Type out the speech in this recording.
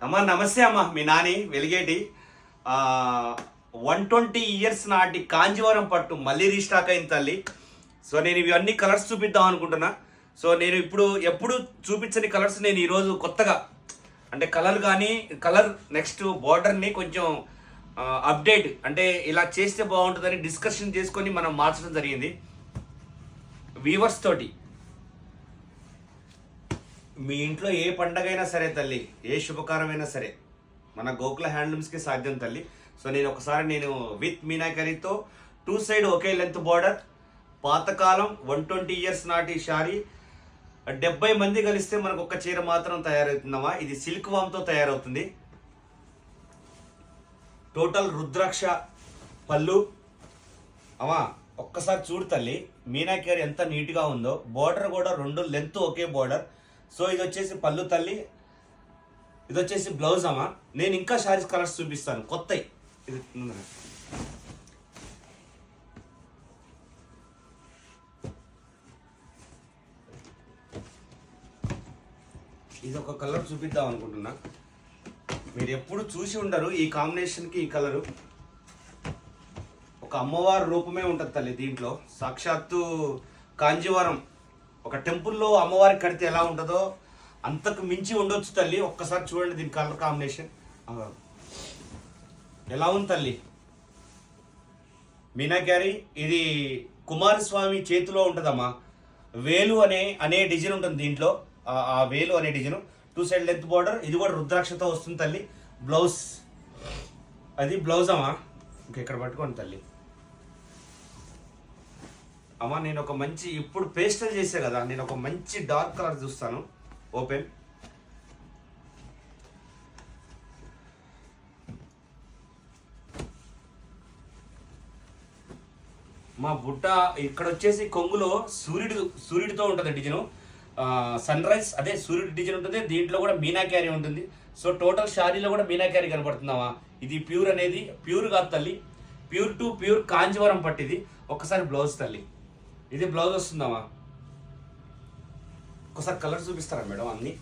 అమ్మా నమస్తే అమ్మా, మీ నాని వెలిగేటి 120 years నాటి కాంజీవరం పట్టు మళ్ళీ రీస్టాక్ అయింది తల్లి. సో నేను ఇవన్నీ కలర్స్ చూపిద్దాం అనుకుంటున్నా. సో నేను ఎప్పుడు చూపించని కలర్స్ నేను ఈరోజు కొత్తగా అంటే కలర్ నెక్స్ట్ బార్డర్ని కొంచెం అప్డేట్ అంటే ఇలా చేస్తే బాగుంటుందని డిస్కషన్ చేసుకొని మనం మార్చడం జరిగింది వీవర్స్ తోటి. మీ ఇంట్లో ఏ పండగైనా సరే తల్లి, ఏ శుభకారమైనా సరే మన గోకుల హ్యాండ్లూమ్స్కి సాధ్యం తల్లి. సో నేను విత్ మీనాకరీతో 2 side ఒకే లెంత్ బార్డర్, పాతకాలం 120 years నాటి శారీ, 70 మంది కలిస్తే మనకు ఒక చీర మాత్రం తయారవుతుందమ్మా. ఇది సిల్క్ వామ్తో తయారవుతుంది. టోటల్ రుద్రాక్ష పళ్ళు అమ్మా. ఒక్కసారి చూడు తల్లి, మీనాకరీ ఎంత నీట్గా ఉందో. బార్డర్ కూడా 2 లెంత్ ఒకే బార్డర్. సో ఇది వచ్చేసి పళ్ళు తల్లి, ఇది వచ్చేసి బ్లౌజ్ అమ్మా. నేను ఇంకా శారీస్ కలర్స్ చూపిస్తాను కొత్తవి. ఇది ఒక కలర్ చూపిద్దాం అనుకుంటున్నా. మీరు ఎప్పుడు చూసి ఉండరు ఈ కాంబినేషన్కి. ఈ కలరు ఒక అమ్మవారి రూపమే ఉంటుంది తల్లి దీంట్లో. సాక్షాత్తు కాంజీవరం ఒక టెంపుల్లో అమ్మవారికి కడితే ఎలా ఉంటుందో అంతకు మించి ఉండొచ్చు తల్లి. ఒక్కసారి చూడండి దీని కలర్ కాంబినేషన్ ఎలా ఉంది తల్లి. మీనాకరీ ఇది కుమారస్వామి చేతిలో ఉంటుందమ్మా. వేలు అనే డిజైన్ ఉంటుంది దీంట్లో. ఆ వేలు అనే డిజైన్ 2 side లెంత్ బార్డర్. ఇది కూడా రుద్రాక్షతో వస్తుంది తల్లి. బ్లౌజ్ అది బ్లౌజ్ అమ్మా. ఇంకెక్కడ పట్టుకోండి తల్లి అమ్మా. నేను ఒక మంచి ఇప్పుడు పేస్టల్ చేసే కదా, నేను ఒక మంచి డార్క్ కలర్ చూస్తాను. ఓపెన్ మా బుట్ట ఇక్కడ వచ్చేసి కొంగులో సూర్యుడితో ఉంటుంది డిజైన్. సన్ రైజ్ అదే సూర్యుడి డిజైన్ ఉంటుంది. దీంట్లో కూడా మీనాకరీ ఉంటుంది. సో టోటల్ శారీలో కూడా మీనాకరీ కనపడుతుందామా. ఇది ప్యూర్ అనేది ప్యూర్ కాదు తల్లి, ప్యూర్ టు ప్యూర్ కాంజీవరం పట్టిది. ఒక్కసారి బ్లౌజ్ తల్లి, ఇది బ్లౌజ్ వస్తుందామా. ఒకసారి కలర్ చూపిస్తారా మేడం అన్ని.